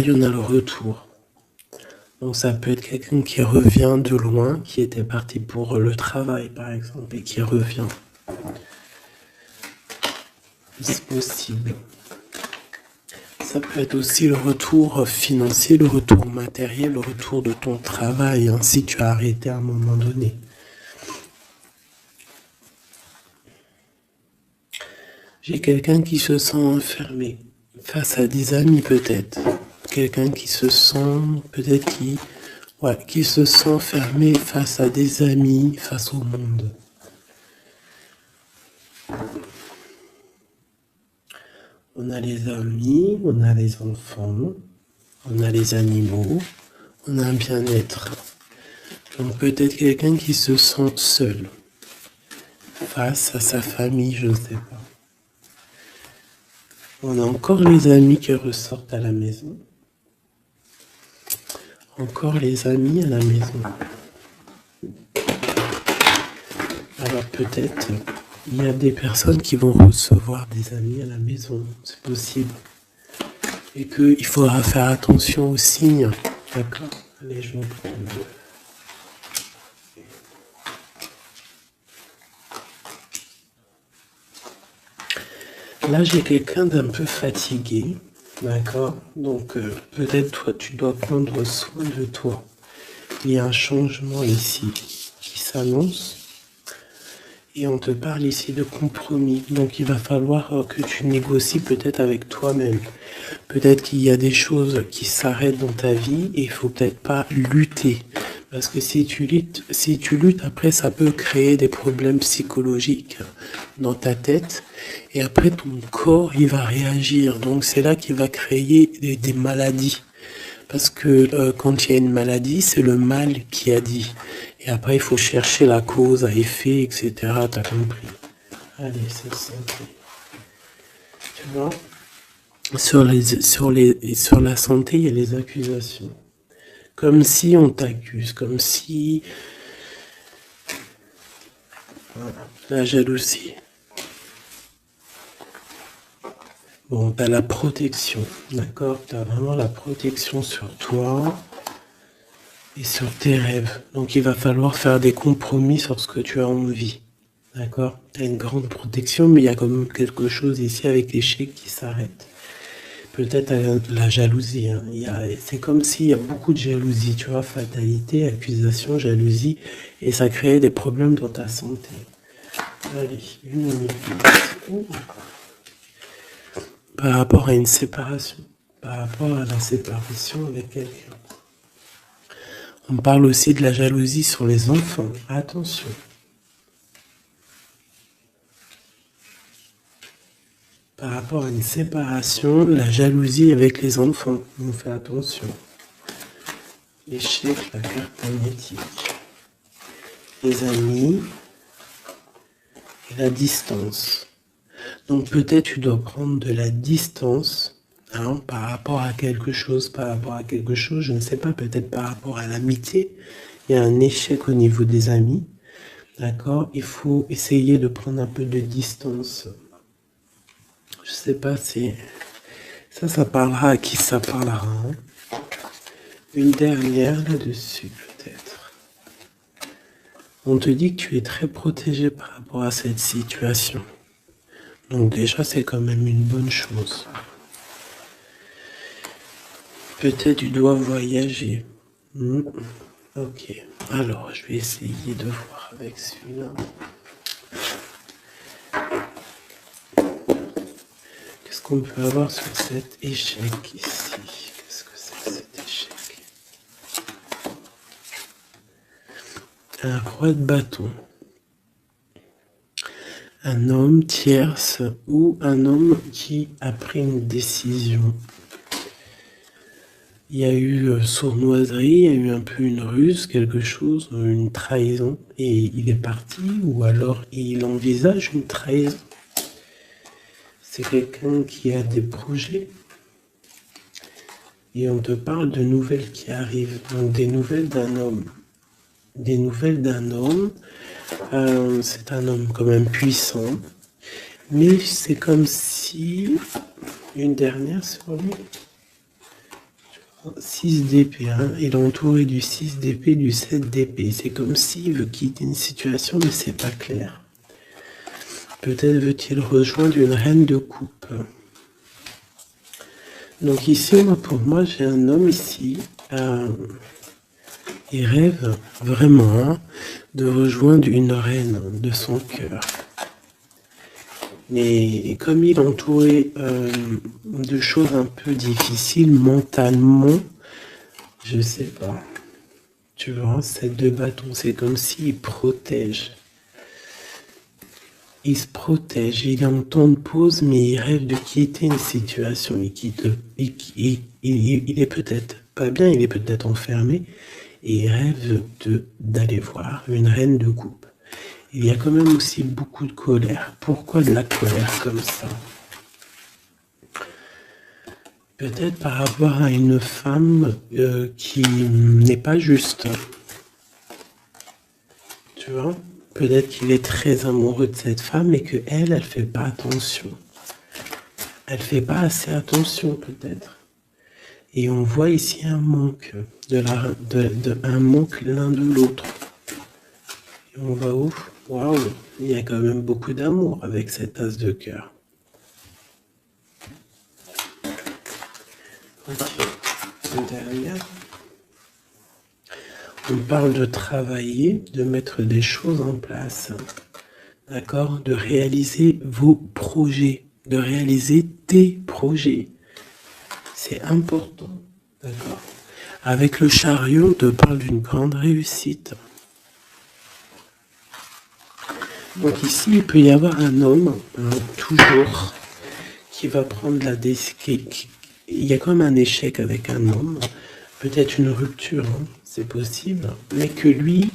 on a le retour. Donc ça peut être quelqu'un qui revient de loin, qui était parti pour le travail par exemple, et qui revient. C'est possible. Ça peut être aussi le retour financier, le retour matériel, le retour de ton travail, hein, si tu as arrêté à un moment donné. J'ai quelqu'un qui se sent enfermé face à des amis peut-être. Quelqu'un qui se sent peut-être qui se sent fermé face à des amis, face au monde. On a les amis, on a les enfants, on a les animaux, on a un bien-être. Donc peut-être quelqu'un qui se sent seul face à sa famille, je ne sais pas. On a encore les amis qui ressortent à la maison. Encore les amis à la maison. Alors peut-être il y a des personnes qui vont recevoir des amis à la maison, c'est possible. Et qu'il faudra faire attention aux signes. D'accord? Allez, je vais prendre. Là, j'ai quelqu'un d'un peu fatigué. D'accord? Donc peut-être toi, tu dois prendre soin de toi. Il y a un changement ici qui s'annonce. Et on te parle ici de compromis. Donc il va falloir que tu négocies peut-être avec toi-même. Peut-être qu'il y a des choses qui s'arrêtent dans ta vie et il faut peut-être pas lutter. Parce que si tu luttes, après ça peut créer des problèmes psychologiques dans ta tête. Et après ton corps, il va réagir. Donc c'est là qu'il va créer des maladies. Parce que quand il y a une maladie, c'est le mal qui a dit. Et après, il faut chercher la cause à effet, etc. T'as compris? Allez, c'est simple. Tu vois? Sur la santé, il y a les accusations. Comme si on t'accuse, comme si... Voilà, la jalousie. Bon, t'as la protection, d'accord? T'as vraiment la protection sur toi et sur tes rêves. Donc il va falloir faire des compromis sur ce que tu as envie. D'accord? T'as une grande protection, mais il y a quand même quelque chose ici avec l'échec qui s'arrête. Peut-être la jalousie. Hein. C'est comme s'il y a beaucoup de jalousie, tu vois, fatalité, accusation, jalousie, et ça crée des problèmes dans ta santé. Allez, une minute. Par rapport à une séparation, par rapport à la séparation avec quelqu'un. On parle aussi de la jalousie sur les enfants. Attention. Par rapport à une séparation, la jalousie avec les enfants. On fait attention. L'échec, la carte magnétique. Les amis et la distance. Donc peut-être tu dois prendre de la distance par rapport à quelque chose, je ne sais pas, peut-être par rapport à l'amitié. Il y a un échec au niveau des amis. D'accord? Il faut essayer de prendre un peu de distance. Je sais pas si... Ça parlera à qui ça parlera. Hein. Une dernière là-dessus, peut-être. On te dit que tu es très protégé par rapport à cette situation. Donc déjà, c'est quand même une bonne chose. Peut-être tu dois voyager. Ok. Alors, je vais essayer de voir avec celui-là. Qu'est-ce qu'on peut avoir sur cet échec ici? Qu'est-ce que c'est que cet échec? Un roi de bâton. Un homme tierce ou un homme qui a pris une décision. Il y a eu sournoiserie, il y a eu un peu une ruse, quelque chose, une trahison, et il est parti, ou alors il envisage une trahison. C'est quelqu'un qui a des projets, et on te parle de nouvelles qui arrivent, donc des nouvelles d'un homme. Des nouvelles d'un homme, c'est un homme quand même puissant, mais c'est comme si, une dernière sur lui, 6 d'épée, hein. Il est entouré du 6 d'épée, du 7 d'épée. C'est comme s'il veut quitter une situation, mais c'est pas clair. Peut-être veut-il rejoindre une reine de coupe. Donc ici, pour moi, j'ai un homme ici. Il rêve vraiment de rejoindre une reine de son cœur. Et comme il est entouré de choses un peu difficiles mentalement, je sais pas. Tu vois, cette deux bâtons, c'est comme s'il protège. Il se protège, il est en temps de pause, mais il rêve de quitter une situation. Il est peut-être pas bien, il est peut-être enfermé, et il rêve d'aller voir une reine de coupe. Il y a quand même aussi beaucoup de colère. Pourquoi de la colère comme ça? Peut-être par rapport à une femme qui n'est pas juste. Tu vois? Peut-être qu'il est très amoureux de cette femme et qu'elle, elle fait pas attention. Elle fait pas assez attention peut-être. Et on voit ici un manque, un manque l'un de l'autre. Et on va où? Waouh, il y a quand même beaucoup d'amour avec cet as de cœur. Ok, derrière. On parle de travailler, de mettre des choses en place, d'accord? De réaliser vos projets, de réaliser tes projets. C'est important, d'accord? Avec le chariot, on te parle d'une grande réussite. Donc ici, il peut y avoir un homme, toujours, qui va prendre la décision. Il y a comme un échec avec un homme, peut-être une rupture, hein, c'est possible, mais que lui,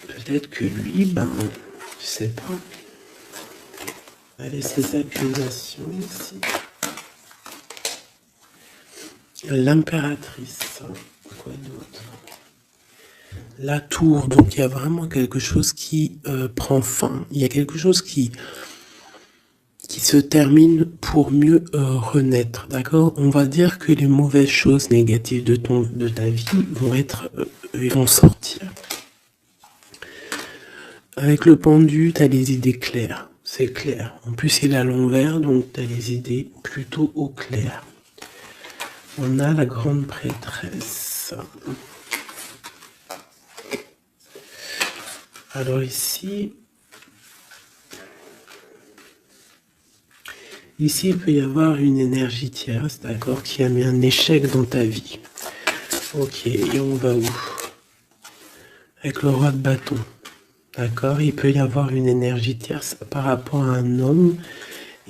peut-être que lui, je sais pas. Allez, ces accusations ici. L'impératrice, quoi d'autre? La tour, donc il y a vraiment quelque chose qui prend fin. Il y a quelque chose qui se termine pour mieux renaître, d'accord? On va dire que les mauvaises choses négatives de ta vie vont sortir. Avec le pendu, tu as les idées claires, c'est clair. En plus, il est à l'envers, donc tu as les idées plutôt au clair. On a la grande prêtresse. Alors ici, il peut y avoir une énergie tierce, d'accord, qui a mis un échec dans ta vie. Ok, et on va où? Avec le roi de bâton. D'accord, il peut y avoir une énergie tierce par rapport à un homme.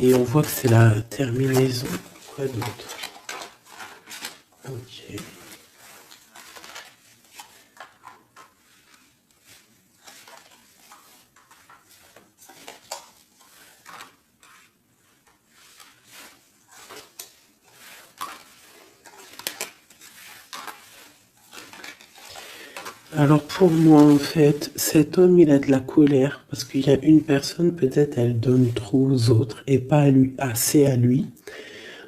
Et on voit que c'est la terminaison. Quoi d'autre? Ok. Alors pour moi, en fait, cet homme, il a de la colère parce qu'il y a une personne, peut-être, elle donne trop aux autres et pas assez à lui.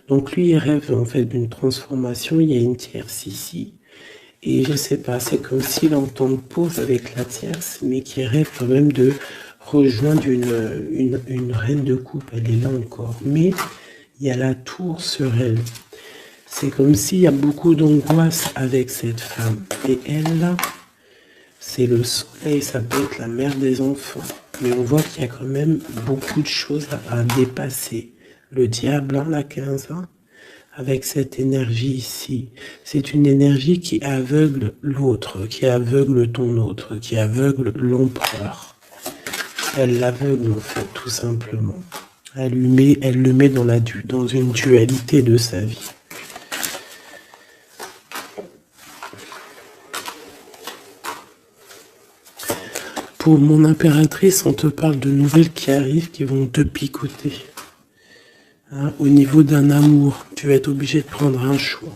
Donc lui, il rêve en fait d'une transformation. Il y a une tierce ici. Et je sais pas, c'est comme s'il entend pause avec la tierce, mais qui rêve quand même de rejoindre une reine de coupe. Elle est là encore. Mais il y a la tour sur elle. C'est comme s'il y a beaucoup d'angoisse avec cette femme. Et elle, là, c'est le soleil, ça peut être la mère des enfants. Mais on voit qu'il y a quand même beaucoup de choses à dépasser. Le diable, hein, la 15 ans, avec cette énergie ici. C'est une énergie qui aveugle l'autre, qui aveugle ton autre, qui aveugle l'empereur. Elle l'aveugle, en fait, tout simplement. Elle le met dans une dualité de sa vie. Pour mon impératrice, on te parle de nouvelles qui arrivent, qui vont te picoter. Hein, au niveau d'un amour, tu vas être obligé de prendre un choix.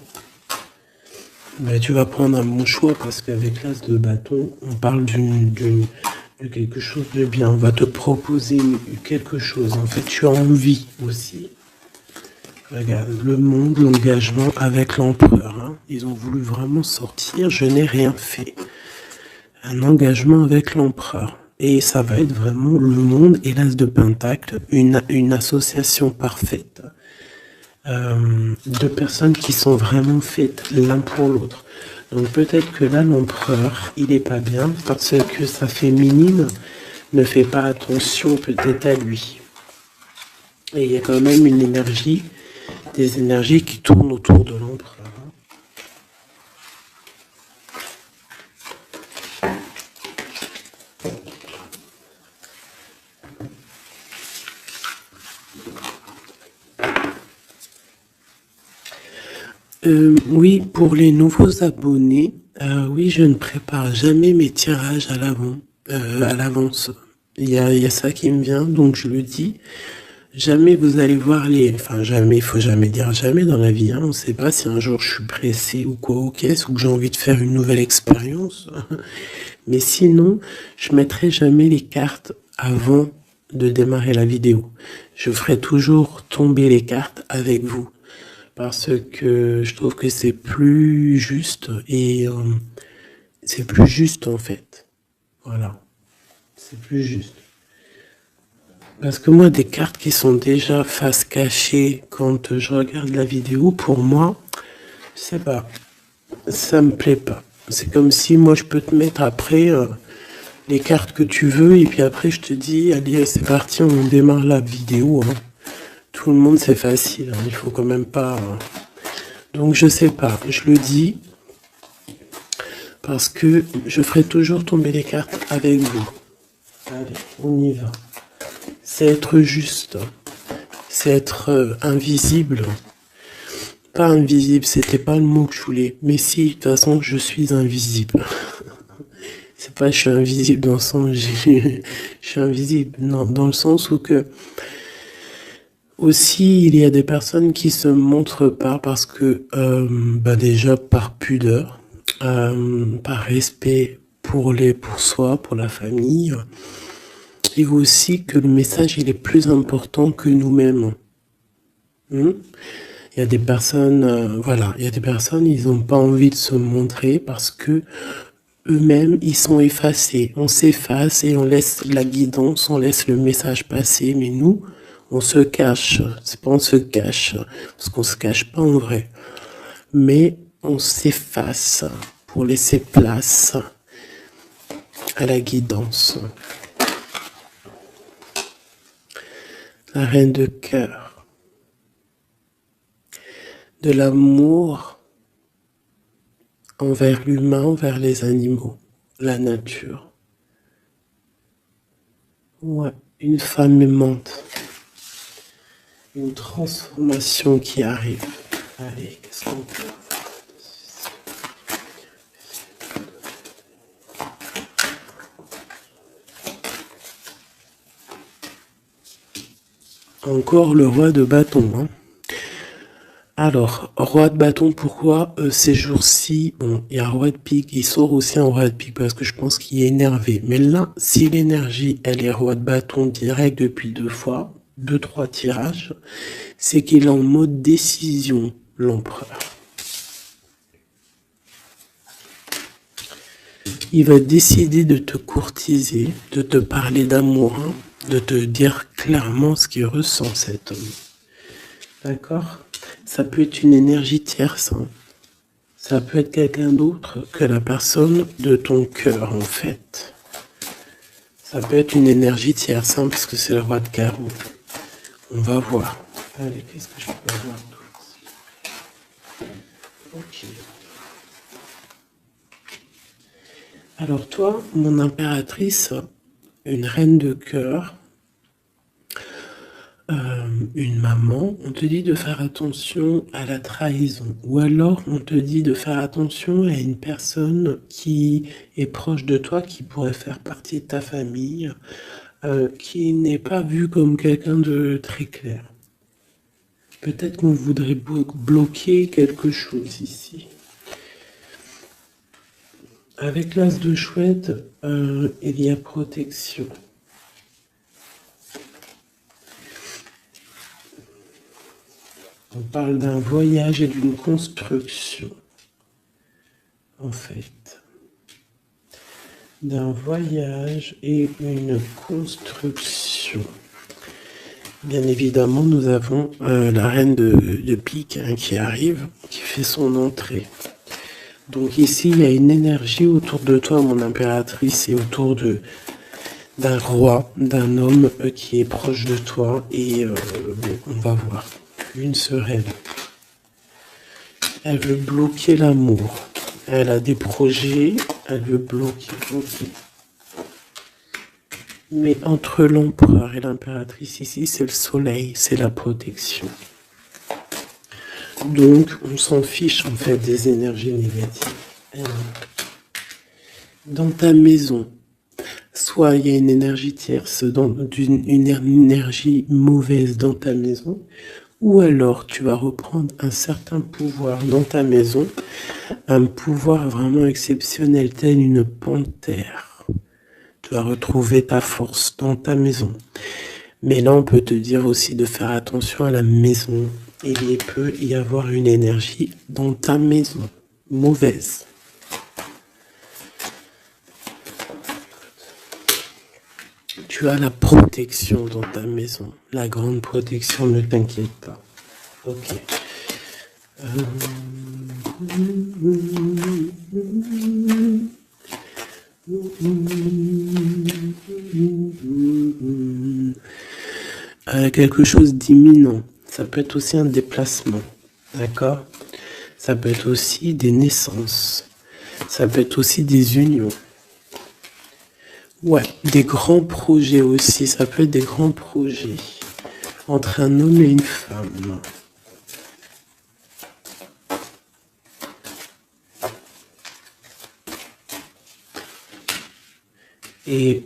Mais tu vas prendre un bon choix parce qu'avec l'as de bâton, on parle de quelque chose de bien. On va te proposer quelque chose. En fait, tu as envie aussi. Regarde, le monde, l'engagement avec l'empereur. Hein. Ils ont voulu vraiment sortir, je n'ai rien fait. Un engagement avec l'empereur. Et ça va être vraiment le monde et l'as de Pentacle, une association parfaite de personnes qui sont vraiment faites l'un pour l'autre. Donc peut-être que là, l'empereur, il est pas bien parce que sa féminine ne fait pas attention peut-être à lui. Et il y a quand même une énergie, des énergies qui tournent autour de l'empereur. Oui, pour les nouveaux abonnés, oui, je ne prépare jamais mes tirages à l'avance. Il y a ça qui me vient, donc je le dis. Jamais vous allez voir enfin jamais, il faut jamais dire jamais dans la vie. Hein. On ne sait pas si un jour je suis pressé ou quoi, ok, ou que j'ai envie de faire une nouvelle expérience. Mais sinon, je mettrai jamais les cartes avant de démarrer la vidéo. Je ferai toujours tomber les cartes avec vous. Parce que je trouve que c'est plus juste et c'est plus juste en fait. Voilà, c'est plus juste. Parce que moi, des cartes qui sont déjà face cachée quand je regarde la vidéo, pour moi, je sais pas, ça me plaît pas. C'est comme si moi je peux te mettre après les cartes que tu veux et puis après je te dis, allez, c'est parti, on démarre la vidéo. Hein. Tout le monde, c'est facile, hein, il faut quand même pas... Donc je sais pas, je le dis parce que je ferai toujours tomber les cartes avec vous. Allez, on y va. C'est être juste, c'est être invisible. Pas invisible, c'était pas le mot que je voulais. Mais si, de toute façon, je suis invisible. C'est pas je suis invisible dans le sens je suis invisible, non, dans le sens où que aussi il y a des personnes qui se montrent pas parce que déjà par pudeur, par respect pour soi, pour la famille, et aussi que le message il est plus important que nous-mêmes. Il y a des personnes, il y a des personnes, ils n'ont pas envie de se montrer parce que eux-mêmes, ils sont effacés. On s'efface et on laisse la guidance, on laisse le message passer, mais nous, on se cache. C'est pas on se cache, parce qu'on se cache pas en vrai. Mais on s'efface pour laisser place à la guidance. La reine de cœur. De l'amour envers l'humain, envers les animaux, la nature. Ouais, une femme aimante. Une transformation qui arrive. Allez, qu'est-ce qu'on peut avoir? Encore le roi de bâton. Hein. Alors, roi de bâton, pourquoi ces jours-ci, bon, il y a un roi de pique, il sort aussi un roi de pique parce que je pense qu'il est énervé. Mais là, si l'énergie, elle est roi de bâton direct depuis 2 trois tirages, c'est qu'il est en mode décision, l'empereur. Il va décider de te courtiser, de te parler d'amour, hein, de te dire clairement ce qu'il ressent cet homme. D'accord? Ça peut être une énergie tierce. Hein. Ça peut être quelqu'un d'autre que la personne de ton cœur, en fait. Ça peut être une énergie tierce, hein, parce que c'est le roi de carreau. On va voir. Allez, qu'est-ce que je peux avoir d'autre? Ok. Alors toi, mon impératrice, une reine de cœur, une maman, on te dit de faire attention à la trahison. Ou alors on te dit de faire attention à une personne qui est proche de toi, qui pourrait faire partie de ta famille, qui n'est pas vue comme quelqu'un de très clair. Peut-être qu'on voudrait bloquer quelque chose ici. Avec l'as de chouette, il y a protection. On parle d'un voyage et d'une construction, en fait. D'un voyage et une construction. Bien évidemment, nous avons la reine de pique qui arrive, qui fait son entrée. Donc ici, il y a une énergie autour de toi, mon impératrice, et autour d'un roi, d'un homme qui est proche de toi. Et bon, on va voir. Une sereine. Elle veut bloquer l'amour. Elle a des projets, elle veut bloquer. Okay. Mais entre l'empereur et l'impératrice ici, c'est le soleil, c'est la protection. Donc, on s'en fiche en fait des énergies négatives. Dans ta maison, soit il y a une énergie tierce, une énergie mauvaise dans ta maison, ou alors tu vas reprendre un certain pouvoir dans ta maison, un pouvoir vraiment exceptionnel, tel une panthère. Tu vas retrouver ta force dans ta maison. Mais là, on peut te dire aussi de faire attention à la maison. Il peut y avoir une énergie dans ta maison, mauvaise. Tu as la protection dans ta maison. La grande protection, ne t'inquiète pas. Ok. Quelque chose d'imminent. Ça peut être aussi un déplacement. D'accord? Ça peut être aussi des naissances. Ça peut être aussi des unions. Ouais, des grands projets aussi. Ça peut être des grands projets entre un homme et une femme. Et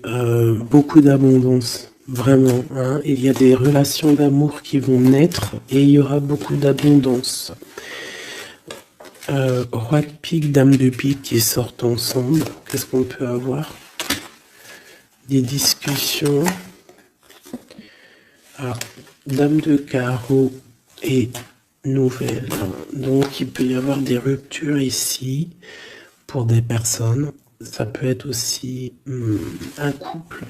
beaucoup d'abondance, vraiment. Hein. Il y a des relations d'amour qui vont naître et il y aura beaucoup d'abondance. Roi de pique, dame de pique qui sortent ensemble. Qu'est-ce qu'on peut avoir? Des discussions. Ah, dame de carreau et nouvelle. Donc il peut y avoir des ruptures ici pour des personnes. Ça peut être aussi un couple,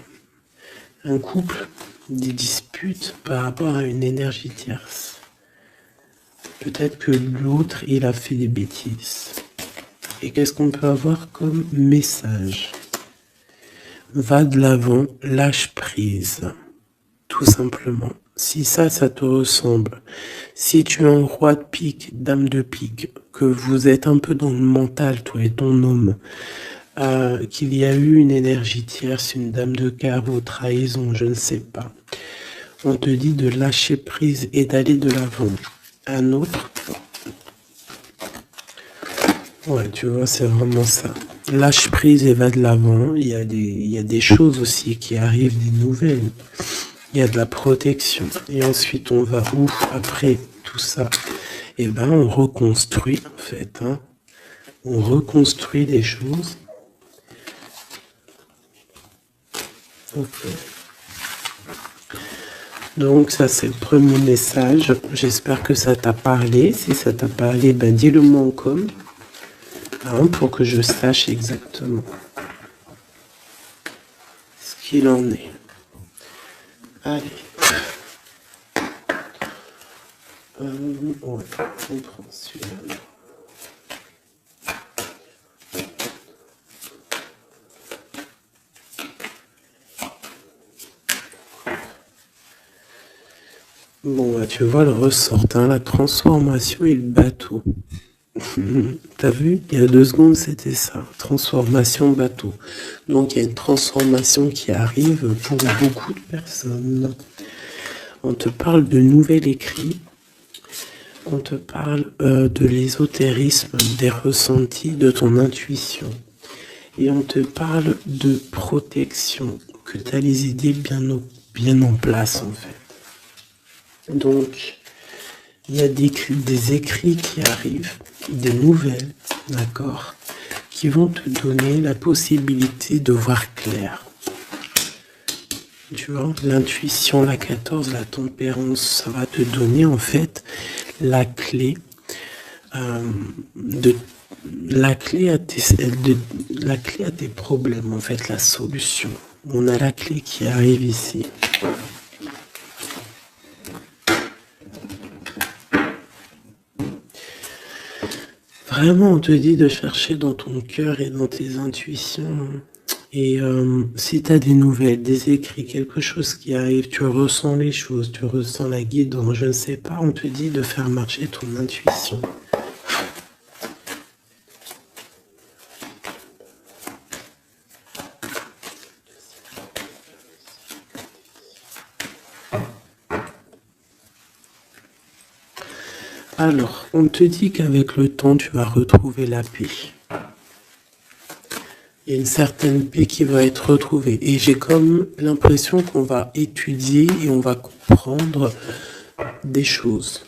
des disputes par rapport à une énergie tierce. Peut-être que l'autre, il a fait des bêtises. Et qu'est-ce qu'on peut avoir comme message? Va de l'avant, lâche prise. Tout simplement. Si ça te ressemble, si tu es un roi de pique, dame de pique, que vous êtes un peu dans le mental, toi et ton homme, qu'il y a eu une énergie tierce, une dame de carreau, trahison, je ne sais pas. On te dit de lâcher prise et d'aller de l'avant. Un autre. Ouais, tu vois, c'est vraiment ça. Lâche prise et va de l'avant. Il y a des choses aussi qui arrivent, des nouvelles. Il y a de la protection. Et ensuite, on va où après tout ça? Eh ben, on reconstruit, en fait. Hein. On reconstruit des choses. Ok. Donc, ça, c'est le premier message. J'espère que ça t'a parlé. Si ça t'a parlé, ben, dis-le moi en com. Hein, pour que je sache exactement ce qu'il en est. Allez. Ouais, on prend celui-là. Bon, bah, tu vois le ressort, hein, la transformation et le bateau. T'as vu? Il y a 2 secondes, c'était ça. Transformation bateau. Donc, il y a une transformation qui arrive pour beaucoup de personnes. On te parle de nouvel écrit. On te parle de l'ésotérisme, des ressentis, de ton intuition. Et on te parle de protection, que tu as les idées bien en place, en fait. Donc, il y a des écrits qui arrivent, des nouvelles, d'accord, qui vont te donner la possibilité de voir clair. Tu vois, l'intuition, la 14, la tempérance, ça va te donner en fait la clé de la clé à tes problèmes, en fait, la solution. On a la clé qui arrive ici. Vraiment, on te dit de chercher dans ton cœur et dans tes intuitions. Et si tu as des nouvelles, des écrits, quelque chose qui arrive, tu ressens les choses, tu ressens la guidance, je ne sais pas, on te dit de faire marcher ton intuition. Alors, on te dit qu'avec le temps, tu vas retrouver la paix. Il y a une certaine paix qui va être retrouvée. Et j'ai comme l'impression qu'on va étudier et on va comprendre des choses.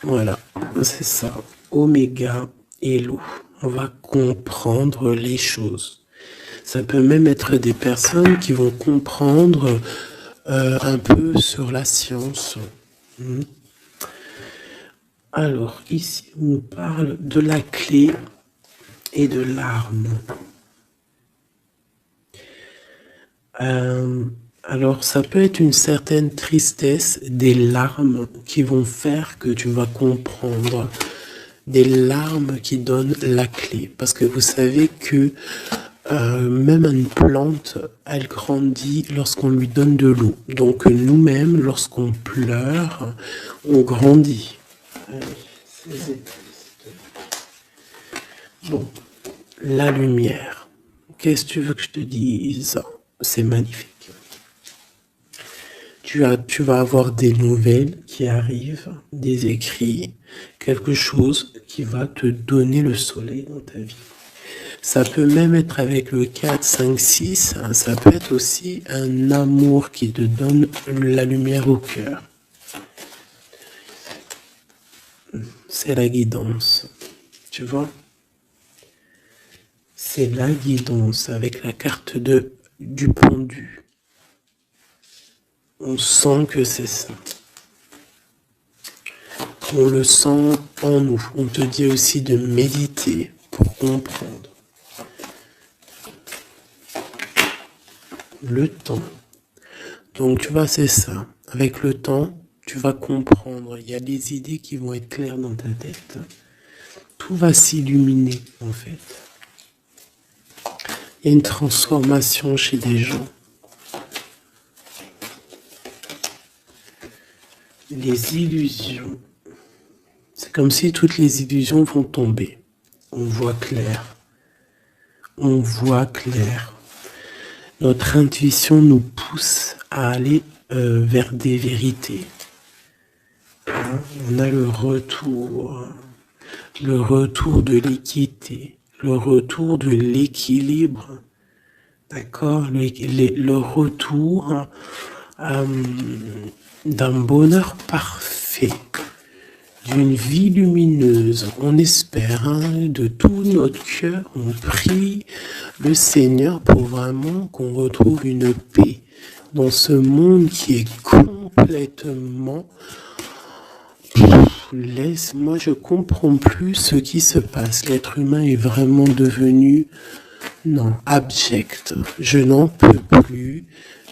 Voilà, c'est ça. Oméga et l'eau. On va comprendre les choses. Ça peut même être des personnes qui vont comprendre un peu sur la science. Alors, ici, on nous parle de la clé et de l'arme. Alors, ça peut être une certaine tristesse, des larmes qui vont faire que tu vas comprendre. Des larmes qui donnent la clé. Parce que vous savez que même une plante, elle grandit lorsqu'on lui donne de l'eau. Donc, nous-mêmes, lorsqu'on pleure, on grandit. Bon, la lumière. Qu'est-ce que tu veux que je te dise? C'est magnifique. Tu vas avoir des nouvelles qui arrivent, des écrits, quelque chose qui va te donner le soleil dans ta vie. Ça peut même être avec le 4, 5, 6, hein, ça peut être aussi un amour qui te donne la lumière au cœur. C'est la guidance, tu vois. C'est la guidance avec la carte du pendu. On sent que c'est ça. On le sent en nous. On te dit aussi de méditer pour comprendre. Le temps. Donc tu vois, c'est ça. Avec le temps, tu vas comprendre. Il y a des idées qui vont être claires dans ta tête. Tout va s'illuminer, en fait. Il y a une transformation chez des gens. Les illusions. C'est comme si toutes les illusions vont tomber. On voit clair. On voit clair. Notre intuition nous pousse à aller vers des vérités. Hein? On a le retour de l'équité, le retour de l'équilibre, d'accord, le retour d'un bonheur parfait, d'une vie lumineuse. On espère, hein, de tout notre cœur, on prie le Seigneur pour vraiment qu'on retrouve une paix dans ce monde qui est complètement... Moi je comprends plus ce qui se passe. L'être humain est vraiment devenu, non, abject. Je n'en peux plus.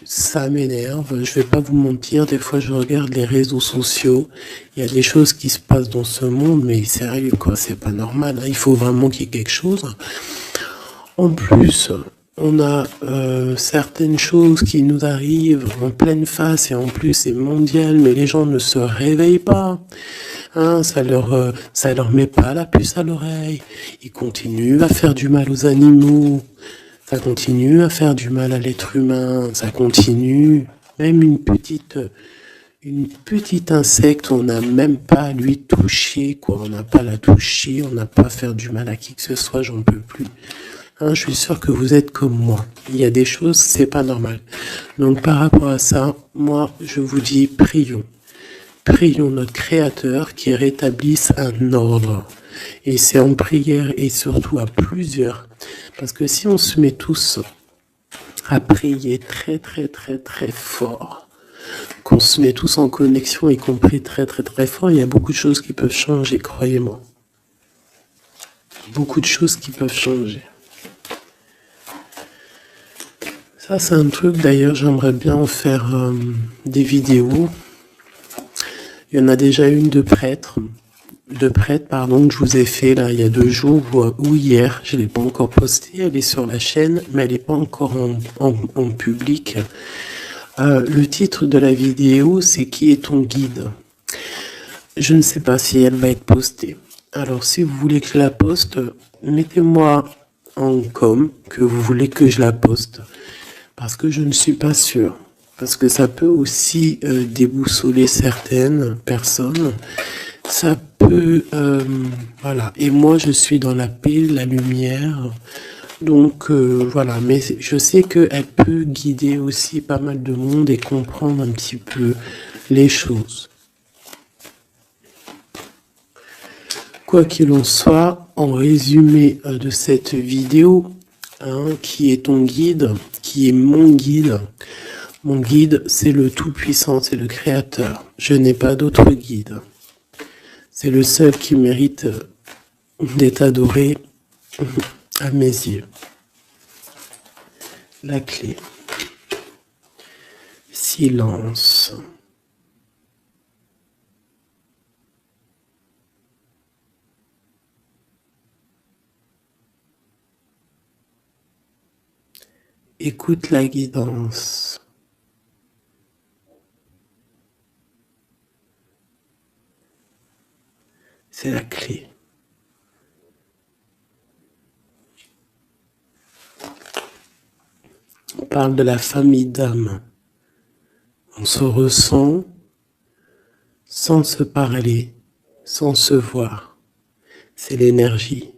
Ça m'énerve. Je vais pas vous mentir. Des fois, je regarde les réseaux sociaux. Il y a des choses qui se passent dans ce monde, mais sérieux, quoi. C'est pas normal. Hein. Il faut vraiment qu'il y ait quelque chose. En plus, on a certaines choses qui nous arrivent en pleine face et en plus c'est mondial, mais les gens ne se réveillent pas. Hein, ça leur met pas la puce à l'oreille. Ils continuent à faire du mal aux animaux. Ça continue à faire du mal à l'être humain. Ça continue. Même une petite insecte, on n'a même pas à lui toucher, quoi. On n'a pas à la toucher, on n'a pas à faire du mal à qui que ce soit, j'en peux plus. Hein, je suis sûr que vous êtes comme moi. Il y a des choses, c'est pas normal. Donc par rapport à ça, moi, je vous dis, prions. Prions notre Créateur qui rétablisse un ordre. Et c'est en prière et surtout à plusieurs. Parce que si on se met tous à prier très très très très fort, qu'on se met tous en connexion, y compris très très très fort, il y a beaucoup de choses qui peuvent changer, croyez-moi. Beaucoup de choses qui peuvent changer. Ça, c'est un truc, d'ailleurs, j'aimerais bien en faire des vidéos. Il y en a déjà une de prêtre, pardon, que je vous ai fait là il y a 2 jours ou hier. Je l'ai pas encore postée, elle est sur la chaîne, mais elle n'est pas encore en public. Le titre de la vidéo, c'est Qui est ton guide? Je ne sais pas si elle va être postée. Alors, si vous voulez que je la poste, mettez-moi en com que vous voulez que je la poste. Parce que je ne suis pas sûr. Parce que ça peut aussi déboussoler certaines personnes. Ça peut... voilà. Et moi, je suis dans la paix, la lumière. Donc, voilà. Mais je sais qu'elle peut guider aussi pas mal de monde et comprendre un petit peu les choses. Quoi qu'il en soit, en résumé de cette vidéo, qui est ton guide, qui est mon guide. Mon guide, c'est le Tout-Puissant, c'est le Créateur. Je n'ai pas d'autre guide. C'est le seul qui mérite d'être adoré à mes yeux. La clé. Silence. Écoute la guidance. C'est la clé. On parle de la famille d'âme. On se ressent sans se parler, sans se voir. C'est l'énergie.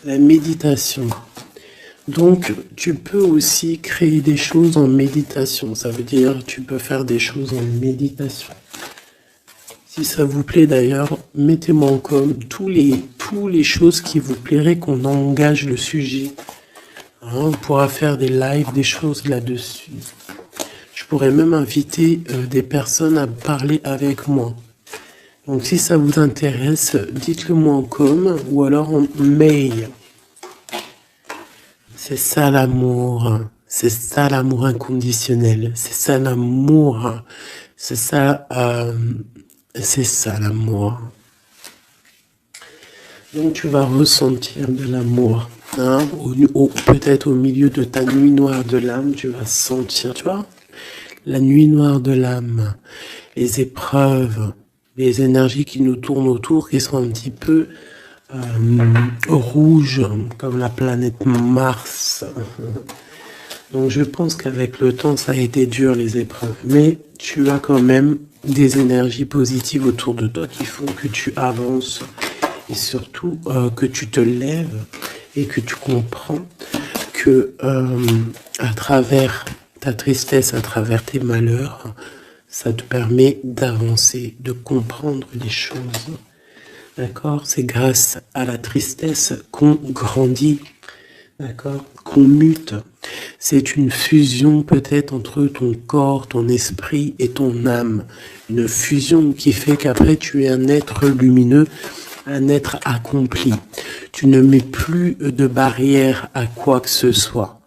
La méditation. Donc, tu peux aussi créer des choses en méditation. Ça veut dire tu peux faire des choses en méditation. Si ça vous plaît d'ailleurs, mettez-moi en com tous les choses qui vous plairaient qu'on engage le sujet. On pourra faire des lives, des choses là-dessus. Je pourrais même inviter des personnes à parler avec moi. Donc si ça vous intéresse, dites-le moi en com ou alors en mail. C'est ça l'amour. C'est ça l'amour inconditionnel. C'est ça l'amour. C'est ça l'amour. Donc tu vas ressentir de l'amour. Peut-être au milieu de ta nuit noire de l'âme, tu vas sentir, tu vois, la nuit noire de l'âme, les épreuves, les énergies qui nous tournent autour, qui sont un petit peu rouges, comme la planète Mars. Donc je pense qu'avec le temps, ça a été dur les épreuves. Mais tu as quand même des énergies positives autour de toi qui font que tu avances et surtout que tu te lèves et que tu comprends que à travers ta tristesse, à travers tes malheurs, ça te permet d'avancer, de comprendre les choses. D'accord? C'est grâce à la tristesse qu'on grandit. D'accord? Qu'on mute. C'est une fusion peut-être entre ton corps, ton esprit et ton âme. Une fusion qui fait qu'après tu es un être lumineux, un être accompli. Tu ne mets plus de barrière à quoi que ce soit.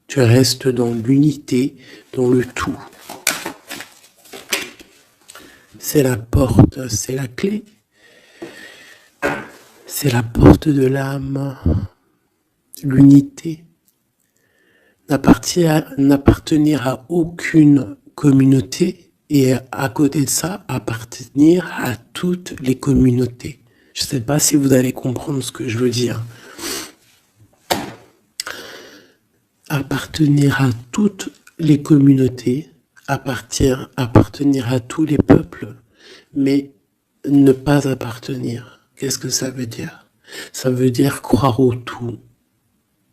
Tu restes dans l'unité, dans le tout. C'est la porte, c'est la clé. C'est la porte de l'âme. L'unité. N'appartenir à aucune communauté et à côté de ça, appartenir à toutes les communautés. Je ne sais pas si vous allez comprendre ce que je veux dire. Appartenir à toutes les communautés, appartenir à tous les peuples, mais ne pas appartenir. Qu'est-ce que ça veut dire? Ça veut dire croire au tout.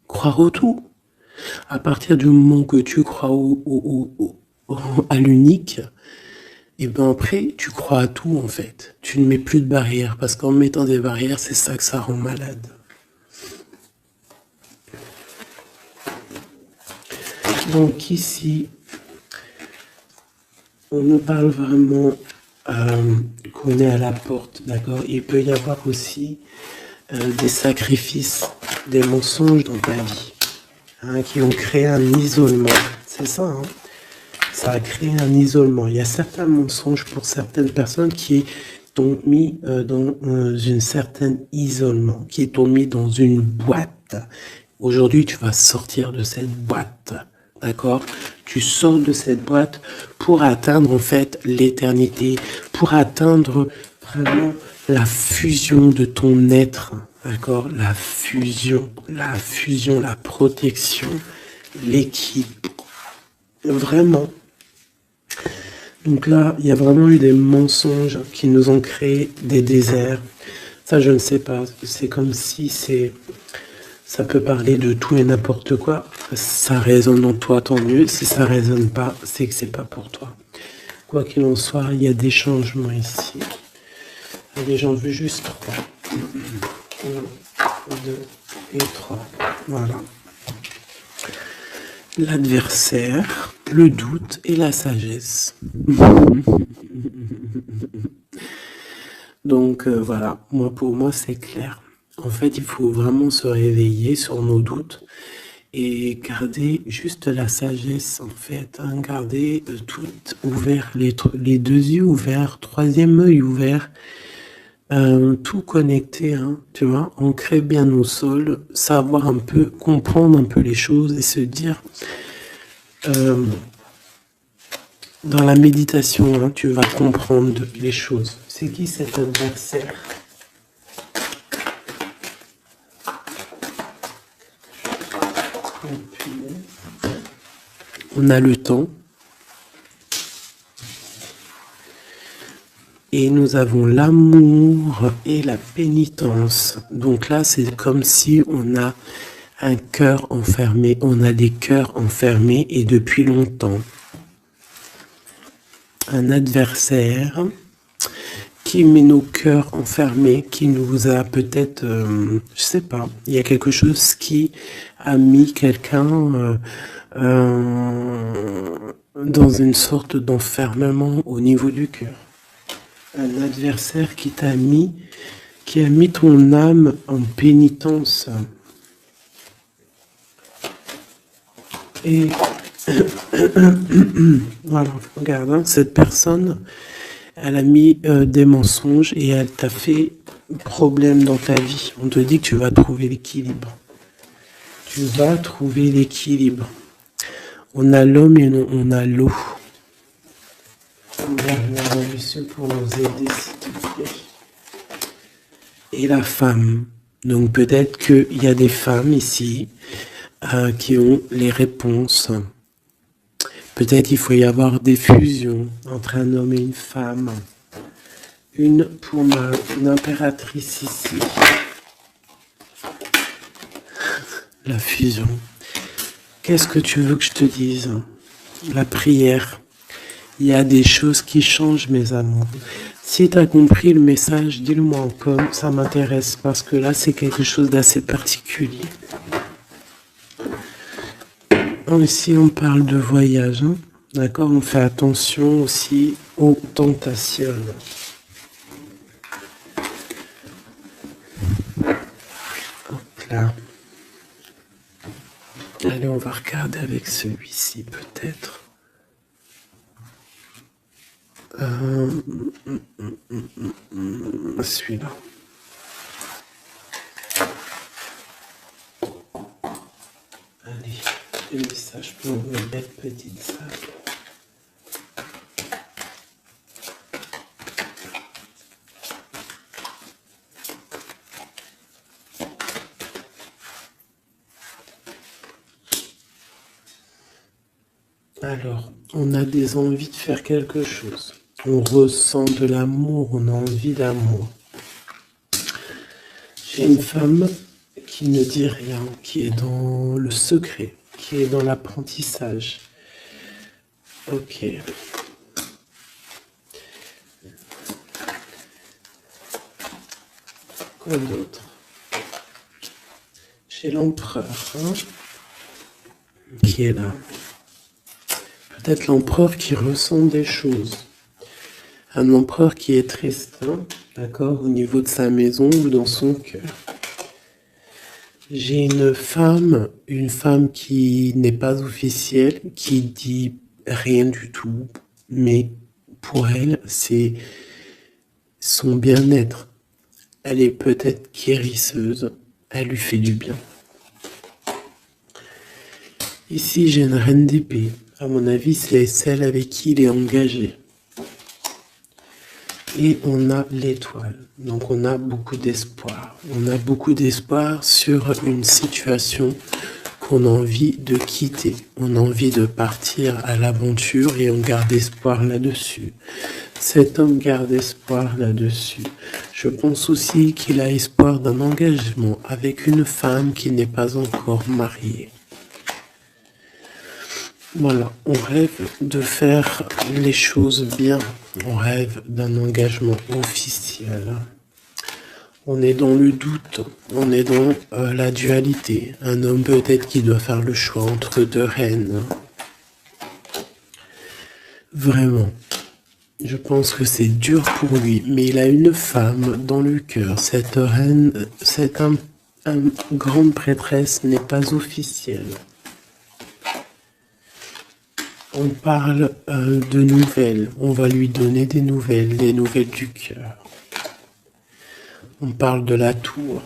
Croire au tout. À partir du moment que tu crois à l'unique, et ben après, tu crois à tout en fait. Tu ne mets plus de barrières, parce qu'en mettant des barrières, c'est ça que ça rend malade. Donc ici, on nous parle vraiment qu'on est à la porte, d'accord? Il peut y avoir aussi des sacrifices, des mensonges dans ta vie, hein, qui ont créé un isolement. C'est ça, hein? Ça a créé un isolement. Il y a certains mensonges pour certaines personnes qui t'ont mis dans une certaine isolement, qui t'ont mis dans une boîte. Aujourd'hui, tu vas sortir de cette boîte, d'accord? Tu sors de cette boîte pour atteindre en fait l'éternité, pour atteindre vraiment la fusion de ton être, d'accord? La fusion, la protection, l'équilibre. Vraiment. Donc là, il y a vraiment eu des mensonges qui nous ont créé des déserts. Ça, je ne sais pas. C'est comme si ça peut parler de tout et n'importe quoi. Ça résonne en toi, tant mieux. Si ça résonne pas, c'est que c'est pas pour toi. Quoi qu'il en soit, il y a des changements ici. Allez, j'en veux juste 3. 1, 2 et 3. Voilà. L'adversaire, le doute et la sagesse. Donc voilà, pour moi c'est clair. En fait, il faut vraiment se réveiller sur nos doutes et garder juste la sagesse, en fait. Hein, garder tout ouvert, les deux yeux ouverts, troisième œil ouvert, tout connecté, hein, tu vois, ancrer bien au sol, savoir un peu, comprendre un peu les choses et se dire... dans la méditation, hein, tu vas comprendre les choses. C'est qui cet adversaire? On a le temps. Et nous avons l'amour et la pénitence. Donc là, c'est comme si on a un cœur enfermé. On a des cœurs enfermés et depuis longtemps. Un adversaire qui met nos cœurs enfermés, qui nous a peut-être, je sais pas, il y a quelque chose qui a mis quelqu'un dans une sorte d'enfermement au niveau du cœur. Un adversaire qui a mis ton âme en pénitence. Et voilà, regarde, hein, cette personne, elle a mis des mensonges et elle t'a fait problème dans ta vie. On te dit que tu vas trouver l'équilibre. Tu vas trouver l'équilibre. On a l'homme et on a l'eau. On va remercier pour nous aider, s'il te plaît. Et la femme. Donc peut-être qu'il y a des femmes ici qui ont les réponses. Peut-être il faut y avoir des fusions entre un homme et une femme. Une impératrice ici. La fusion. Qu'est-ce que tu veux que je te dise? La prière. Il y a des choses qui changent, mes amours. Si tu as compris le message, dis-le-moi en com, ça m'intéresse parce que là, c'est quelque chose d'assez particulier. Ici, on parle de voyage, hein? D'accord? On fait attention aussi aux tentations. Hop là. Allez, on va regarder avec celui-ci, peut-être. Celui-là. Allez, le message pour une belle petite salle. Alors, on a des envies de faire quelque chose. On ressent de l'amour, on a envie d'amour. J'ai une femme qui ne dit rien, qui est dans le secret, qui est dans l'apprentissage. Ok. Quoi d'autre? J'ai l'empereur, hein, qui est là. peut-être l'empereur qui ressent des choses. Un empereur qui est triste, hein, d'accord, au niveau de sa maison ou dans son cœur. J'ai une femme qui n'est pas officielle, qui dit rien du tout, mais pour elle, c'est son bien-être. Elle est peut-être guérisseuse, elle lui fait du bien. Ici, j'ai une reine d'épée. À mon avis, c'est celle avec qui il est engagé. Et on a l'étoile. Donc on a beaucoup d'espoir. On a beaucoup d'espoir sur une situation qu'on a envie de quitter. On a envie de partir à l'aventure et on garde espoir là-dessus. Cet homme garde espoir là-dessus. Je pense aussi qu'il a espoir d'un engagement avec une femme qui n'est pas encore mariée. Voilà, on rêve de faire les choses bien. On rêve d'un engagement officiel. On est dans le doute, on est dans la dualité. Un homme peut-être qui doit faire le choix entre deux reines. Vraiment, je pense que c'est dur pour lui, mais il a une femme dans le cœur. Cette reine, cette grande prêtresse n'est pas officielle. On parle de nouvelles, on va lui donner des nouvelles, les nouvelles du cœur. On parle de la tour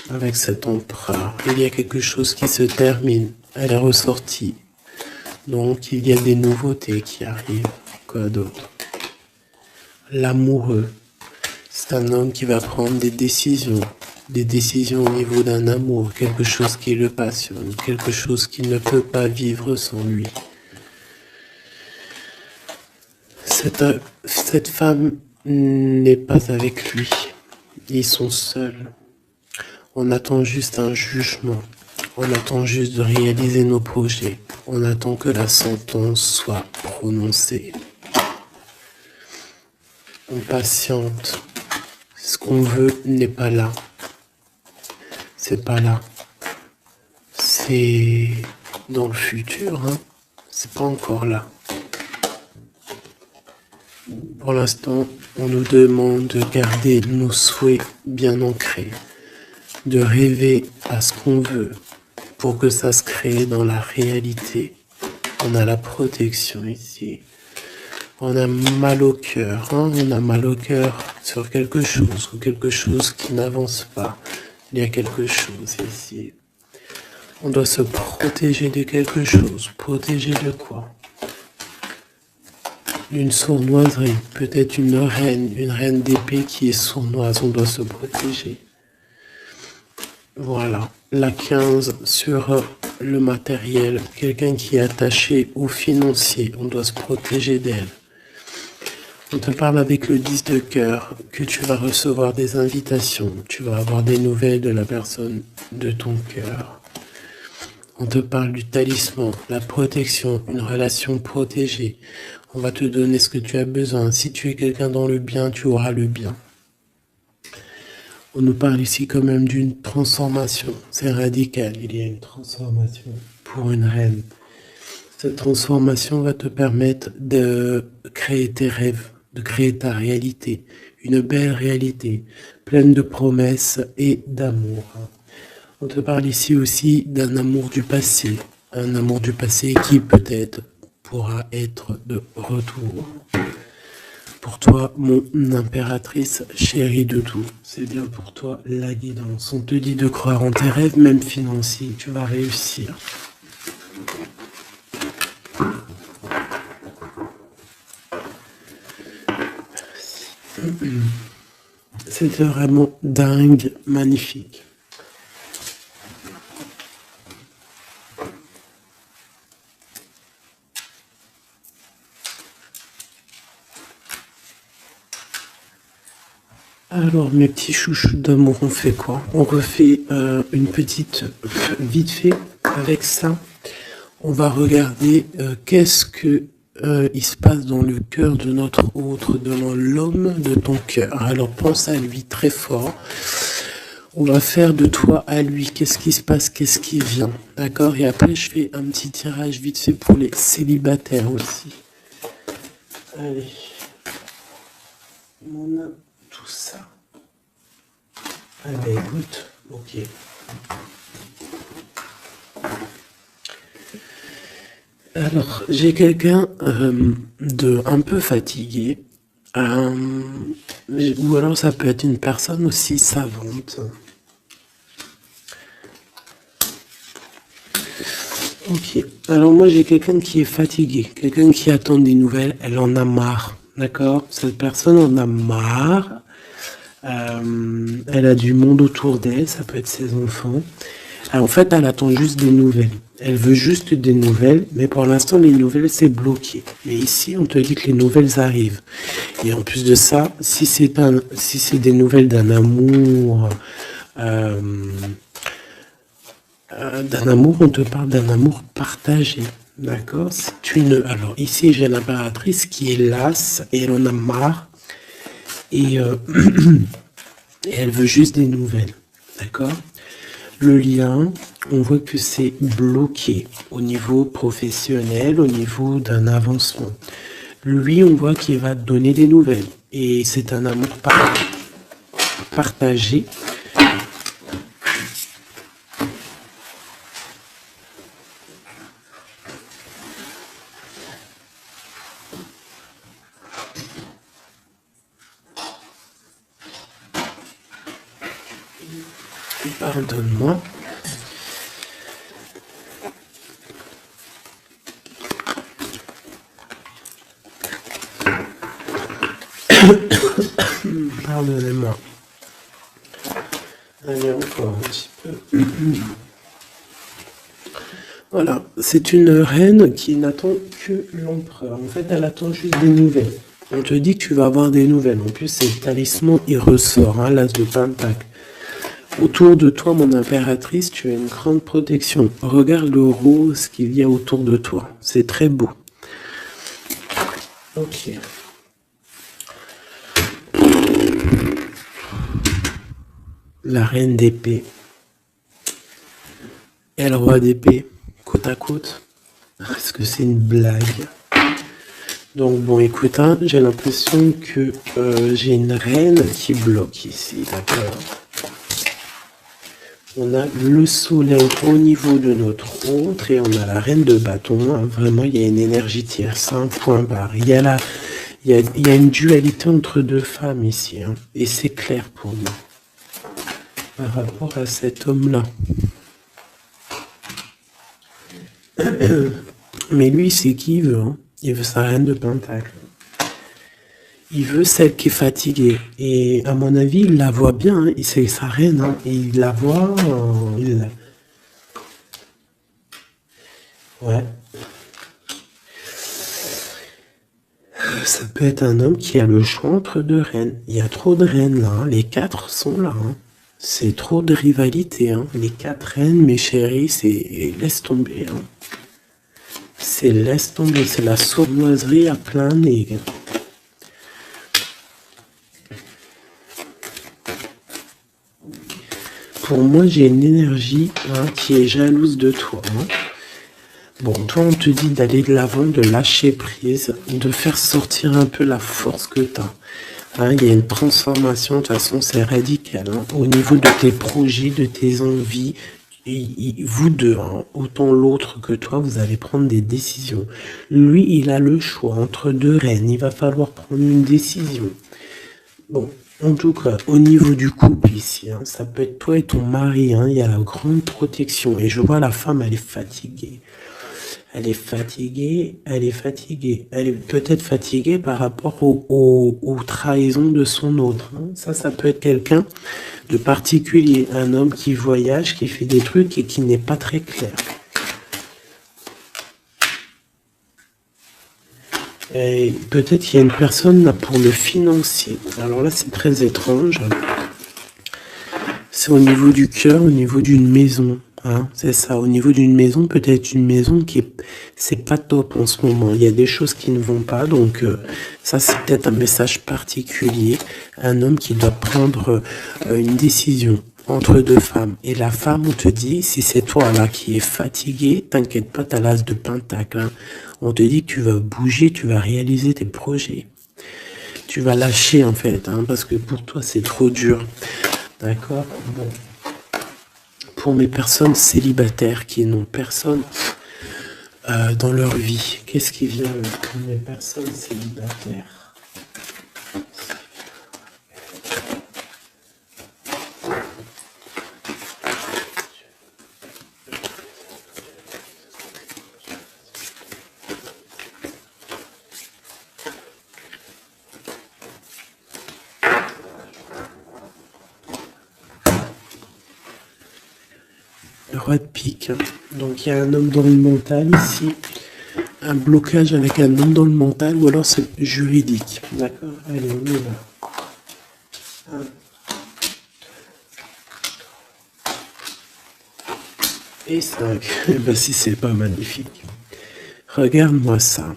avec cet empereur. Il y a quelque chose qui se termine, elle est ressortie. Donc il y a des nouveautés qui arrivent. Quoi d'autre? L'amoureux, c'est un homme qui va prendre des décisions au niveau d'un amour, quelque chose qui le passionne, quelque chose qu'il ne peut pas vivre sans lui. Cette femme n'est pas avec lui. Ils sont seuls. On attend juste un jugement. On attend juste de réaliser nos projets. On attend que la sentence soit prononcée. On patiente. Ce qu'on veut n'est pas là. C'est pas là. C'est dans le futur, hein. C'est pas encore là. Pour l'instant, on nous demande de garder nos souhaits bien ancrés, de rêver à ce qu'on veut pour que ça se crée dans la réalité. On a la protection ici. On a mal au cœur, hein, on a mal au cœur sur quelque chose ou quelque chose qui n'avance pas. Il y a quelque chose ici. On doit se protéger de quelque chose. Protéger de quoi? Une sournoiserie, peut-être une reine d'épée qui est sournoise, on doit se protéger. Voilà, la 15 sur le matériel, quelqu'un qui est attaché au financier, on doit se protéger d'elle. On te parle avec le 10 de cœur, que tu vas recevoir des invitations, tu vas avoir des nouvelles de la personne de ton cœur. On te parle du talisman, la protection, une relation protégée. On va te donner ce que tu as besoin. Si tu es quelqu'un dans le bien, tu auras le bien. On nous parle ici quand même d'une transformation. C'est radical, il y a une transformation pour une reine. Cette transformation va te permettre de créer tes rêves, de créer ta réalité. Une belle réalité, pleine de promesses et d'amour. On te parle ici aussi d'un amour du passé. Un amour du passé qui peut-être pourra être de retour. Pour toi, mon impératrice chérie de tout, c'est bien pour toi la guidance. On te dit de croire en tes rêves, même financiers, tu vas réussir. C'était vraiment dingue, magnifique. Alors, mes petits chouchous d'amour, on fait quoi? On refait une petite, vite fait, avec ça. On va regarder qu'est-ce que il se passe dans le cœur de notre autre, dans l'homme de ton cœur. Alors, pense à lui très fort. On va faire de toi à lui. Qu'est-ce qui se passe? Qu'est-ce qui vient? D'accord? Et après, je fais un petit tirage vite fait pour les célibataires aussi. Allez. On a tout ça. Ah ben écoute, ok. Alors, j'ai quelqu'un de un peu fatigué. Ou alors ça peut être une personne aussi savante. Ok. Alors moi j'ai quelqu'un qui est fatigué, quelqu'un qui attend des nouvelles, elle en a marre. D'accord? Cette personne en a marre. Elle a du monde autour d'elle, ça peut être ses enfants. Alors, en fait, elle attend juste des nouvelles. Elle veut juste des nouvelles, mais pour l'instant, les nouvelles, c'est bloqué. Mais ici, on te dit que les nouvelles arrivent. Et en plus de ça, si c'est des nouvelles d'un amour, on te parle d'un amour partagé. D'accord? Alors, ici, j'ai l'impératrice qui est lasse et elle en a marre. Et, et elle veut juste des nouvelles. D'accord? Le lien, on voit que c'est bloqué au niveau professionnel, au niveau d'un avancement. Lui, on voit qu'il va te donner des nouvelles. Et c'est un amour partagé. Pardonne-moi. Pardonnez-moi. Allez, encore un petit peu. Voilà, c'est une reine qui n'attend que l'empereur. En fait, elle attend juste des nouvelles. On te dit que tu vas avoir des nouvelles. En plus, c'est le talisman, il ressort, hein, l'as de pentacle. Autour de toi, mon impératrice, tu as une grande protection. Regarde le rose qu'il y a autour de toi. C'est très beau. Ok. La reine d'épée et le roi d'épée, côte à côte. Est-ce que c'est une blague? Donc bon, écoute, hein, j'ai l'impression que j'ai une reine qui bloque ici, d'accord? On a le soleil au niveau de notre autre et on a la reine de bâton. Hein. Vraiment, il y a une énergie tierce, un point barre. Il y a une dualité entre deux femmes ici. Hein, et c'est clair pour moi. Par rapport à cet homme-là. Mais lui, c'est qui il veut. Hein. Il veut sa reine de pentacle. Il veut celle qui est fatiguée. Et à mon avis, il la voit bien. Hein. C'est sa reine. Hein. Et il la voit. Ouais. Ça peut être un homme qui a le choix entre deux reines. Il y a trop de reines là. Hein. Les 4 sont là. Hein. C'est trop de rivalité. Hein. Les 4 reines, mes chéris, c'est laisse tomber. Hein. C'est laisse tomber. C'est la sournoiserie à plein nez. Pour moi, j'ai une énergie qui est jalouse de toi. Hein. Bon, toi, on te dit d'aller de l'avant, de lâcher prise, de faire sortir un peu la force que tu as. Hein, il y a une transformation, de toute façon, c'est radical. Hein, au niveau de tes projets, de tes envies, vous deux, hein, autant l'autre que toi, vous allez prendre des décisions. Lui, il a le choix entre deux reines. Il va falloir prendre une décision. Bon, en tout cas, au niveau du couple ici, hein, ça peut être toi et ton mari, hein, il y a la grande protection. Et je vois la femme, elle est fatiguée. Elle est fatiguée, elle est fatiguée. Elle est peut-être fatiguée par rapport aux trahisons de son autre. Hein. Ça peut être quelqu'un de particulier. Un homme qui voyage, qui fait des trucs et qui n'est pas très clair. Et peut-être qu'il y a une personne là pour le financier. Alors là, c'est très étrange. C'est au niveau du cœur, au niveau d'une maison. Hein, c'est ça, au niveau d'une maison, peut-être une maison c'est pas top en ce moment. Il y a des choses qui ne vont pas, donc ça c'est peut-être un message particulier. Un homme qui doit prendre une décision. entre deux femmes. Et la femme, on te dit, si c'est toi là qui es fatigué, t'inquiète pas, t'as l'as de pentacle. Hein. On te dit que tu vas bouger, tu vas réaliser tes projets. Tu vas lâcher en fait, hein, parce que pour toi c'est trop dur. D'accord. Bon. Pour mes personnes célibataires qui n'ont personne dans leur vie, qu'est-ce qui vient pour mes personnes célibataires? Le roi de pique. Donc il y a un homme dans le mental ici. Un blocage avec un homme dans le mental ou alors c'est juridique. D'accord. Allez, on est là. Et 5. Eh ben si c'est pas magnifique. Regarde-moi ça.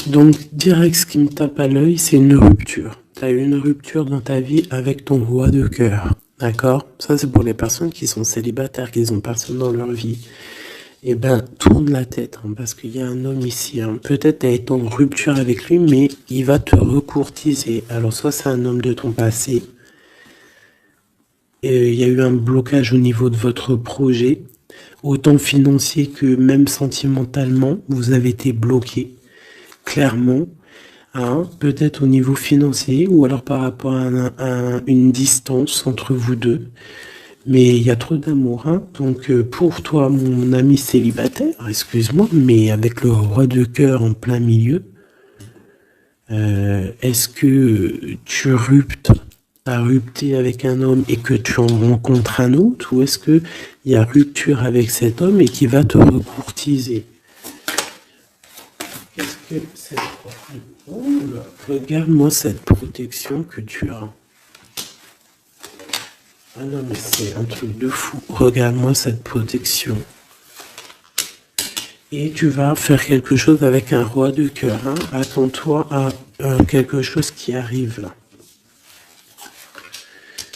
Donc direct ce qui me tape à l'œil, c'est une rupture. Tu as eu une rupture dans ta vie avec ton roi de cœur. D'accord. Ça c'est pour les personnes qui sont célibataires, qui n'ont personne dans leur vie. Eh ben, tourne la tête, hein, parce qu'il y a un homme ici. Hein. Peut-être tu as été en rupture avec lui, mais il va te recourtiser. Alors, soit c'est un homme de ton passé, et il y a eu un blocage au niveau de votre projet, autant financier que même sentimentalement, vous avez été bloqué, clairement. Hein, peut-être au niveau financier, ou alors par rapport à une distance entre vous deux. Mais il y a trop d'amour, hein. Donc pour toi, mon ami célibataire, excuse-moi, mais avec le roi de cœur en plein milieu, est-ce que t'as rupté avec un homme et que tu en rencontres un autre, ou est-ce que il y a rupture avec cet homme et qui va te recourtiser? Qu'est-ce que c'est? Oh là, regarde-moi cette protection que tu as. Ah non, mais c'est un truc de fou. Regarde-moi cette protection. Et tu vas faire quelque chose avec un roi de cœur. Hein. Attends-toi à quelque chose qui arrive là.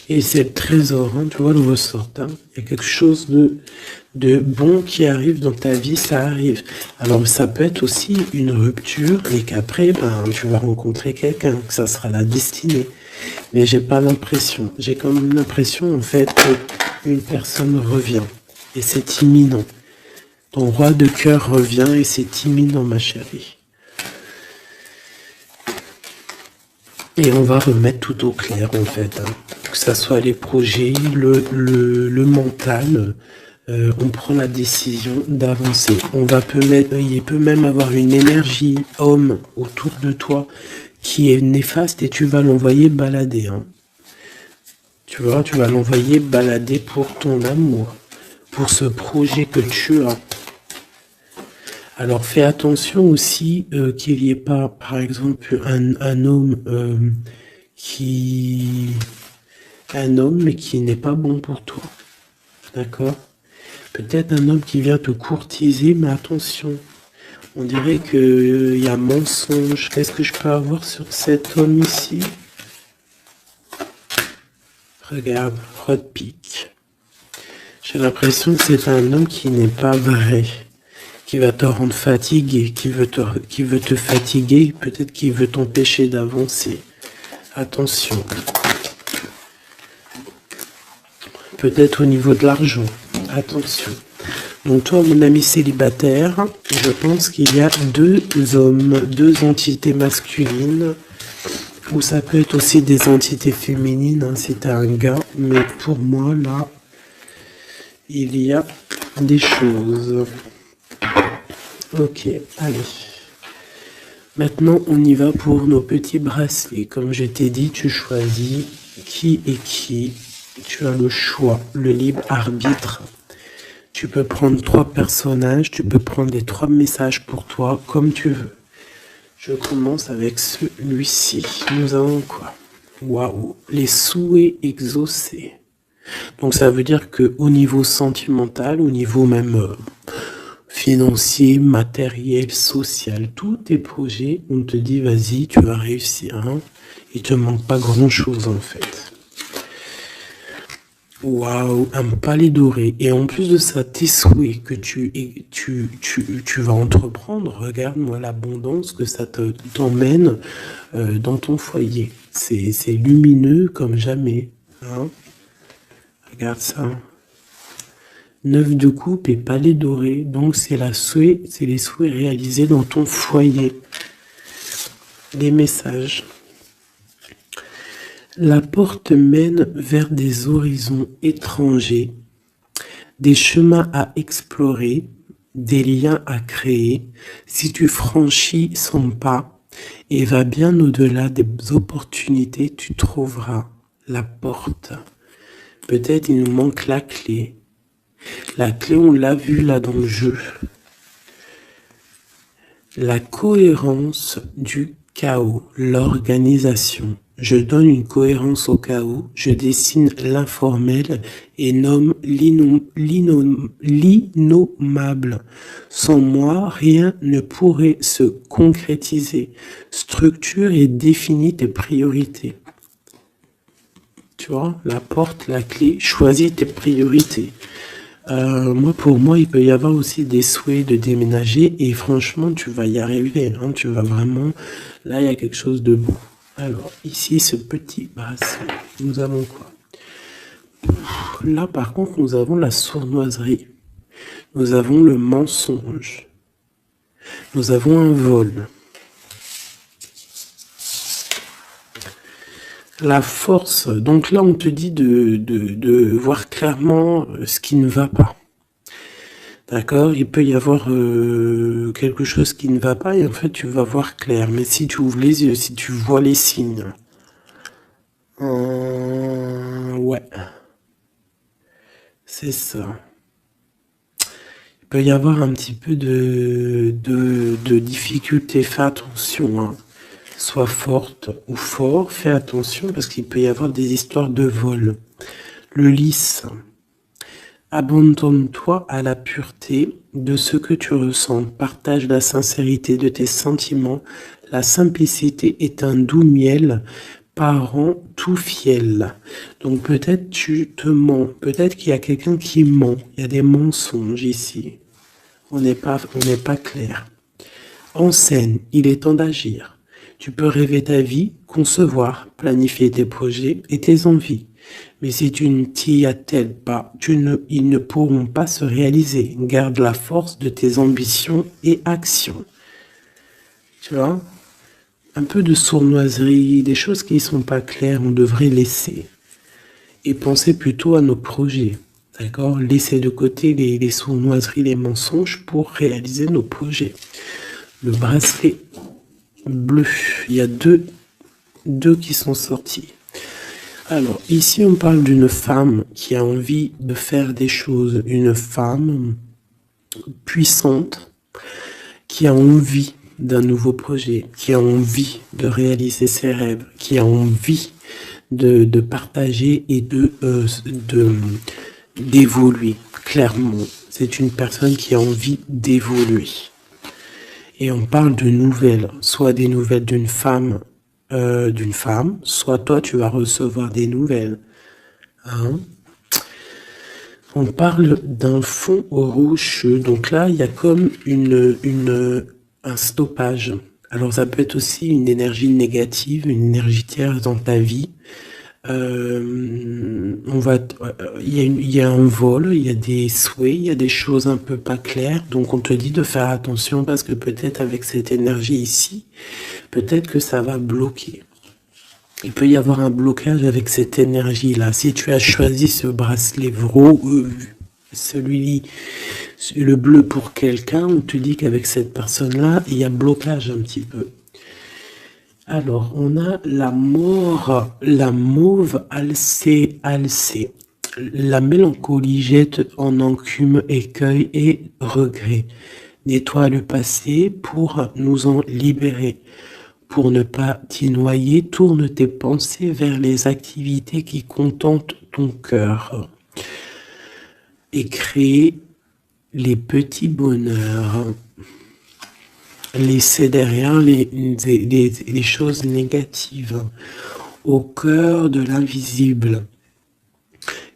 Et c'est le trésor, hein, tu vois le ressort. Hein. Il y a quelque chose de bon qui arrive dans ta vie, ça arrive. Alors ça peut être aussi une rupture et qu'après, ben, tu vas rencontrer quelqu'un, que ça sera la destinée. Mais j'ai pas l'impression. J'ai quand même l'impression en fait qu'une personne revient et c'est imminent. Ton roi de cœur revient et c'est imminent, ma chérie. Et on va remettre tout au clair en fait. Hein. Que ça soit les projets, le mental. On prend la décision d'avancer. Il peut même avoir une énergie homme autour de toi qui est néfaste et tu vas l'envoyer balader. Hein. Tu vois, tu vas l'envoyer balader pour ton amour, pour ce projet que tu as. Alors fais attention aussi qu'il n'y ait pas, par exemple, un homme mais qui n'est pas bon pour toi. D'accord? Peut-être un homme qui vient te courtiser, mais attention. On dirait qu'il y a mensonge. Qu'est-ce que je peux avoir sur cet homme ici? Regarde, roi de pique. J'ai l'impression que c'est un homme qui n'est pas vrai. Qui va te rendre fatigué, qui veut te fatiguer, peut-être qu'il veut t'empêcher d'avancer. Attention. Peut-être au niveau de l'argent. Attention. Donc toi, mon ami célibataire, je pense qu'il y a deux hommes, deux entités masculines, ou ça peut être aussi des entités féminines, hein, si t'es un gars, mais pour moi, là, il y a des choses. Ok, allez. Maintenant, on y va pour nos petits bracelets. Comme je t'ai dit, tu choisis qui est qui. Tu as le choix, le libre arbitre. Tu peux prendre 3 personnages, tu peux prendre les 3 messages pour toi, comme tu veux. Je commence avec celui-ci. Nous avons quoi? Waouh, les souhaits exaucés. Donc ça veut dire que au niveau sentimental, au niveau même financier, matériel, social, tous tes projets, on te dit vas-y, tu vas réussir. Hein. Il te manque pas grand-chose en fait. Waouh, un palais doré. Et en plus de ça, tes souhaits que tu vas entreprendre, regarde-moi l'abondance que ça t'emmène dans ton foyer. C'est lumineux comme jamais. Hein. Regarde ça. 9 de coupe et palais doré. Donc c'est les souhaits réalisés dans ton foyer. Les messages. La porte mène vers des horizons étrangers, des chemins à explorer, des liens à créer. Si tu franchis son pas et vas bien au-delà des opportunités, tu trouveras la porte. Peut-être il nous manque la clé. La clé, on l'a vu là dans le jeu. La cohérence du chaos, l'organisation. Je donne une cohérence au chaos, je dessine l'informel et nomme l'innommable. Sans moi, rien ne pourrait se concrétiser. Structure et définis tes priorités. Tu vois, la porte, la clé, choisis tes priorités. Pour moi, il peut y avoir aussi des souhaits de déménager et franchement, tu vas y arriver. Hein, tu vas vraiment... Là, il y a quelque chose de beau. Alors, ici, ce petit bracelet, nous avons quoi? Là, par contre, nous avons la sournoiserie. Nous avons le mensonge. Nous avons un vol. La force. Donc là, on te dit de voir clairement ce qui ne va pas. D'accord, il peut y avoir quelque chose qui ne va pas et en fait tu vas voir clair. Mais si tu ouvres les yeux, si tu vois les signes, ouais, c'est ça. Il peut y avoir un petit peu de difficulté. Fais attention, hein. Sois forte ou fort, fais attention parce qu'il peut y avoir des histoires de vol. Le lys. Abandonne-toi à la pureté de ce que tu ressens. Partage la sincérité de tes sentiments. La simplicité est un doux miel, parent tout fiel. Donc peut-être tu te mens. Peut-être qu'il y a quelqu'un qui ment. Il y a des mensonges ici. On n'est pas clair. En scène, il est temps d'agir. Tu peux rêver ta vie, concevoir, planifier tes projets et tes envies. Mais si tu ne t'y attelles pas, ils ne pourront pas se réaliser. Garde la force de tes ambitions et actions. Tu vois? Un peu de sournoiserie, des choses qui ne sont pas claires, on devrait laisser. Et penser plutôt à nos projets. D'accord? Laisser de côté les sournoiseries, les mensonges pour réaliser nos projets. Le bracelet bleu, il y a deux qui sont sortis. Alors, ici, on parle d'une femme qui a envie de faire des choses. Une femme puissante qui a envie d'un nouveau projet, qui a envie de réaliser ses rêves, qui a envie de partager et d'évoluer. Clairement, c'est une personne qui a envie d'évoluer. Et on parle de nouvelles, soit des nouvelles d'une femme, soit toi tu vas recevoir des nouvelles. Hein. On parle d'un fond rocheux, donc là il y a comme un stoppage. Alors ça peut être aussi une énergie négative, une énergie tierce dans ta vie. Il y a un vol, il y a des souhaits, il y a des choses un peu pas claires, donc on te dit de faire attention parce que peut-être avec cette énergie ici, peut-être que ça va bloquer. Il peut y avoir un blocage avec cette énergie-là. Si tu as choisi ce bracelet celui-ci, le bleu pour quelqu'un, on te dit qu'avec cette personne-là, il y a blocage un petit peu. Alors, on a la mauve alcée. La mélancolie jette en enclume écueil et regret. Nettoie le passé pour nous en libérer. Pour ne pas t'y noyer, tourne tes pensées vers les activités qui contentent ton cœur. Et crée les petits bonheurs. Laisser derrière les choses négatives. Au cœur de l'invisible.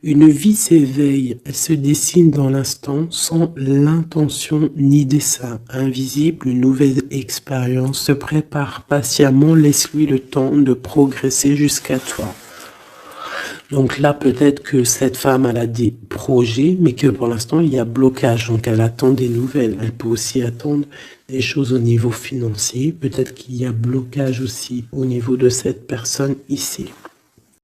Une vie s'éveille, elle se dessine dans l'instant sans l'intention ni dessein. Invisible, une nouvelle expérience se prépare patiemment, laisse-lui le temps de progresser jusqu'à toi. Donc là, peut-être que cette femme, elle a des projets, mais que pour l'instant, il y a blocage. Donc elle attend des nouvelles. Elle peut aussi attendre des choses au niveau financier. Peut-être qu'il y a blocage aussi au niveau de cette personne ici.